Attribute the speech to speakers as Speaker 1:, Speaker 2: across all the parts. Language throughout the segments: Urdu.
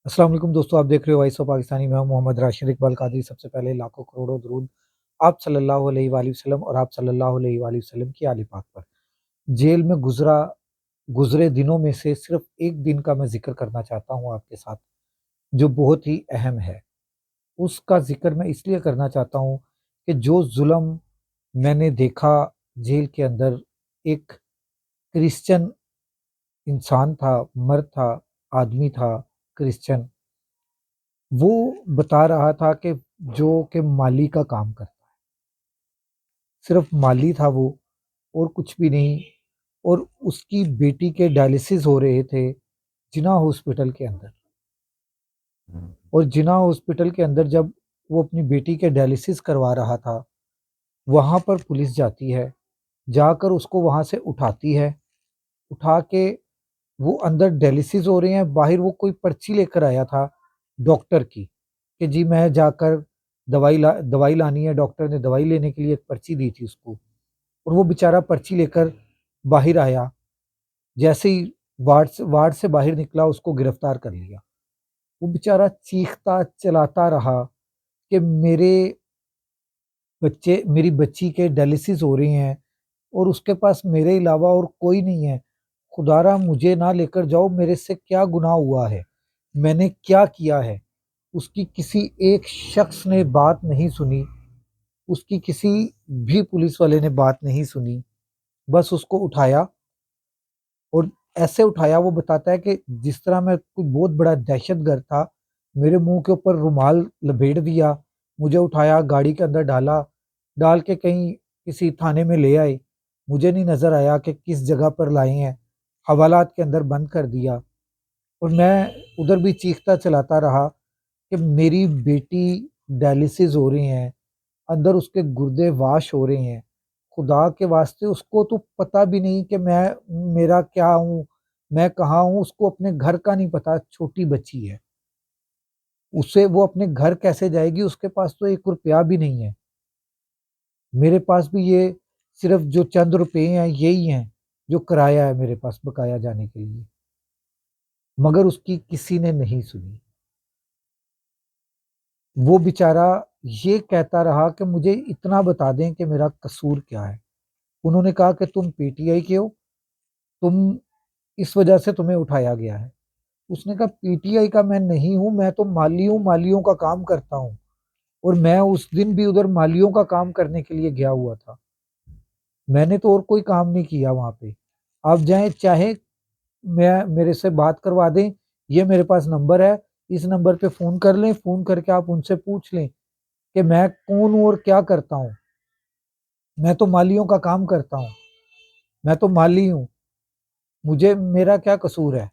Speaker 1: السلام علیکم دوستو، آپ دیکھ رہے ہو وائس آف پاکستانی۔ میں ہوں محمد راشد اقبال قادری۔ سب سے پہلے لاکھوں کروڑوں درود آپ صلی اللہ علیہ وآلہ وسلم اور آپ صلی اللہ علیہ وآلہ وسلم کی آل پاک پر۔ جیل میں گزرے دنوں میں سے صرف ایک دن کا میں ذکر کرنا چاہتا ہوں آپ کے ساتھ، جو بہت ہی اہم ہے۔ اس کا ذکر میں اس لیے کرنا چاہتا ہوں کہ جو ظلم میں نے دیکھا جیل کے اندر، ایک کرسچن انسان تھا، مرد تھا، آدمی تھا کرسچن، وہ بتا رہا تھا کہ جو کہ مالی کا کام کرتا ہے، صرف مالی تھا وہ اور کچھ بھی نہیں۔ اور اس کی بیٹی کے ڈائلسس ہو رہے تھے جنا ہاسپٹل کے اندر، اور جنا ہاسپٹل کے اندر جب وہ اپنی بیٹی کے ڈائلسس کروا رہا تھا، وہاں پر پولیس جاتی ہے، جا کر اس کو وہاں سے اٹھاتی ہے، اٹھا کے وہ اندر ڈائلسس ہو رہے ہیں، باہر وہ کوئی پرچی لے کر آیا تھا ڈاکٹر کی کہ جی میں جا کر دوائی لانی ہے۔ ڈاکٹر نے دوائی لینے کے لیے ایک پرچی دی تھی اس کو، اور وہ بیچارہ پرچی لے کر باہر آیا۔ جیسے ہی وارڈ سے باہر نکلا، اس کو گرفتار کر لیا۔ وہ بیچارہ چیختا چلاتا رہا کہ میری بچی کے ڈائلسس ہو رہے ہیں اور اس کے پاس میرے علاوہ اور کوئی نہیں ہے، خدا را مجھے نہ لے کر جاؤ، میرے سے کیا گناہ ہوا ہے، میں نے کیا کیا ہے۔ اس کی کسی ایک شخص نے بات نہیں سنی، اس کی کسی بھی پولیس والے نے بات نہیں سنی، بس اس کو اٹھایا اور ایسے اٹھایا۔ وہ بتاتا ہے کہ جس طرح میں کوئی بہت بڑا دہشت گرد تھا، میرے منہ کے اوپر رومال لپیٹ دیا، مجھے اٹھایا، گاڑی کے اندر ڈال کے کہیں کسی تھانے میں لے آئے، مجھے نہیں نظر آیا کہ کس جگہ پر لائے ہیں، حوالات کے اندر بند کر دیا۔ اور میں ادھر بھی چیختا چلاتا رہا کہ میری بیٹی ڈائلسس ہو رہی ہیں، اندر اس کے گردے واش ہو رہے ہیں، خدا کے واسطے اس کو تو پتہ بھی نہیں کہ میرا کیا ہوں، میں کہاں ہوں، اس کو اپنے گھر کا نہیں پتا، چھوٹی بچی ہے، اسے وہ اپنے گھر کیسے جائے گی، اس کے پاس تو 1 روپیہ بھی نہیں ہے، میرے پاس بھی یہ صرف جو چند روپے ہیں یہی ہیں جو کرایہ ہے میرے پاس بقایا جانے کے لیے، مگر اس کی کسی نے نہیں سنی۔ وہ بیچارہ یہ کہتا رہا کہ مجھے اتنا بتا دیں کہ میرا قصور کیا ہے۔ انہوں نے کہا کہ تم پی ٹی آئی کے ہو، تم اس وجہ سے تمہیں اٹھایا گیا ہے۔ اس نے کہا پی ٹی آئی کا میں نہیں ہوں، میں تو مالی ہوں، مالیوں کا کام کرتا ہوں، اور میں اس دن بھی ادھر مالیوں کا کام کرنے کے لیے گیا ہوا تھا، میں نے تو اور کوئی کام نہیں کیا وہاں پہ۔ آپ جائیں، چاہے میرے سے بات کروا دیں، یہ میرے پاس نمبر ہے، اس نمبر پہ فون کر لیں، فون کر کے آپ ان سے پوچھ لیں کہ میں کون ہوں اور کیا کرتا ہوں، میں تو مالیوں کا کام کرتا ہوں، میں تو مالی ہوں، میرا کیا قصور ہے۔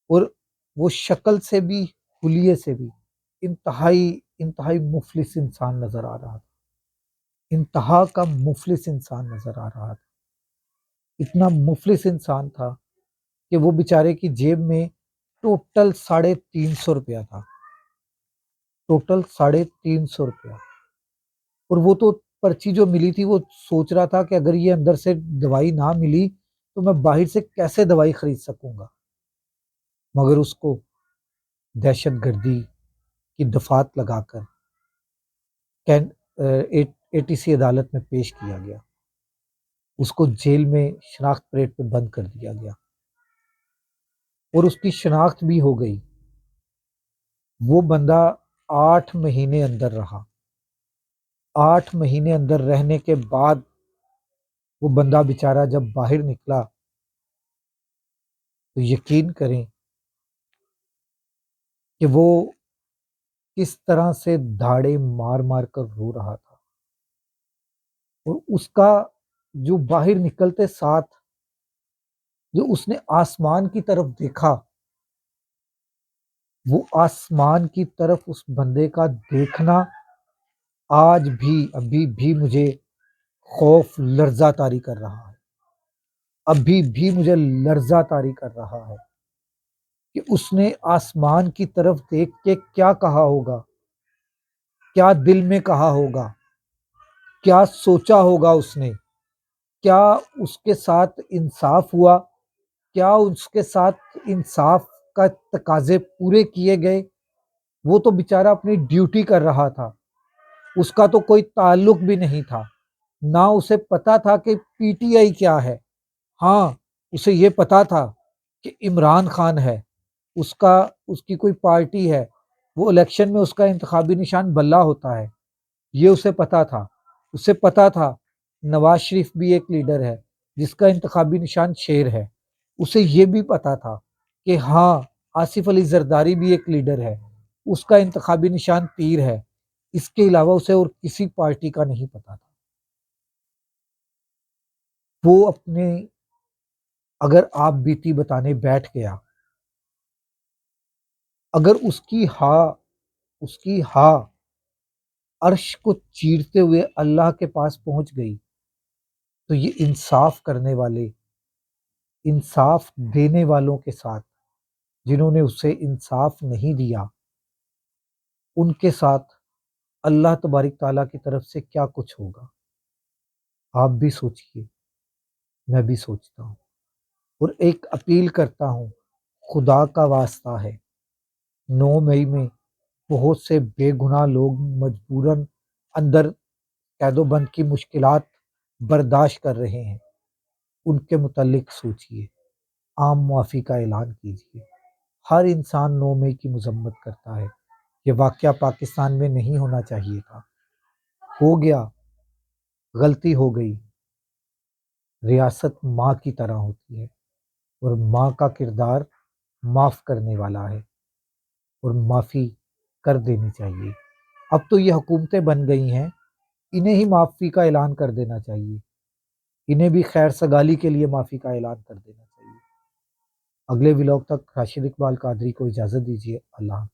Speaker 1: اور وہ شکل سے بھی، حلیے سے بھی انتہائی مفلس انسان نظر آ رہا تھا، انتہا کا مفلس انسان نظر آ رہا تھا۔ اتنا مفلس انسان تھا کہ وہ بیچارے کی جیب میں ٹوٹل 350 روپیہ تھا، ٹوٹل 350 روپیہ۔ اور وہ تو پرچی جو ملی تھی، وہ سوچ رہا تھا کہ اگر یہ اندر سے دوائی نہ ملی تو میں باہر سے کیسے دوائی خرید سکوں گا، مگر اس کو دہشت گردی کی دفعات لگا کر اے ٹی سی عدالت میں پیش کیا گیا، اس کو جیل میں شناخت پریڈ پہ بند کر دیا گیا، اور اس کی شناخت بھی ہو گئی۔ وہ بندہ 8 مہینے اندر رہا، 8 مہینے اندر رہنے کے بعد وہ بندہ بیچارہ جب باہر نکلا تو یقین کریں کہ وہ کس طرح سے دھاڑے مار مار کر رو رہا تھا۔ اور اس کا جو باہر نکلتے ساتھ جو اس نے آسمان کی طرف دیکھا، وہ آسمان کی طرف اس بندے کا دیکھنا آج بھی ابھی بھی مجھے خوف لرزہ طاری کر رہا ہے، ابھی بھی مجھے لرزہ طاری کر رہا ہے کہ اس نے آسمان کی طرف دیکھ کے کیا کہا ہوگا، کیا دل میں کہا ہوگا، کیا سوچا ہوگا اس نے، کیا اس کے ساتھ انصاف ہوا، کیا اس کے ساتھ انصاف کا تقاضے پورے کیے گئے، وہ تو بیچارہ اپنی ڈیوٹی کر رہا تھا، اس کا تو کوئی تعلق بھی نہیں تھا، نہ اسے پتا تھا کہ پی ٹی آئی کیا ہے۔ ہاں، اسے یہ پتا تھا کہ عمران خان ہے، اس کی کوئی پارٹی ہے، وہ الیکشن میں اس کا انتخابی نشان بلہ ہوتا ہے، یہ اسے پتا تھا۔ اسے پتا تھا نواز شریف بھی ایک لیڈر ہے جس کا انتخابی نشان شیر ہے۔ اسے یہ بھی پتا تھا کہ ہاں، آصف علی زرداری بھی ایک لیڈر ہے، اس کا انتخابی نشان تیر ہے۔ اس کے علاوہ اسے اور کسی پارٹی کا نہیں پتا تھا۔ وہ اپنے اگر آپ بیتی بتانے بیٹھ گیا، اگر اس کی ہاں عرش کو چیرتے ہوئے اللہ کے پاس پہنچ گئی، تو یہ انصاف کرنے والے، انصاف دینے والوں کے ساتھ جنہوں نے اسے انصاف نہیں دیا، ان کے ساتھ اللہ تبارک تعالیٰ کی طرف سے کیا کچھ ہوگا۔ آپ بھی سوچئے، میں بھی سوچتا ہوں، اور ایک اپیل کرتا ہوں، خدا کا واسطہ ہے، 9 مئی میں بہت سے بے گناہ لوگ مجبوراً اندر قید و بند کی مشکلات برداشت کر رہے ہیں، ان کے متعلق سوچئے، عام معافی کا اعلان کیجئے۔ ہر انسان 9 مئی کی مذمت کرتا ہے، یہ واقعہ پاکستان میں نہیں ہونا چاہیے تھا، ہو گیا، غلطی ہو گئی۔ ریاست ماں کی طرح ہوتی ہے، اور ماں کا کردار معاف کرنے والا ہے، اور معافی کر دینی چاہیے۔ اب تو یہ حکومتیں بن گئی ہیں، انہیں ہی معافی کا اعلان کر دینا چاہیے، انہیں بھی خیر سگالی کے لیے معافی کا اعلان کر دینا چاہیے۔ اگلے ولاگ تک راشد اقبال قادری کو اجازت دیجیے۔ اللہ حافظ۔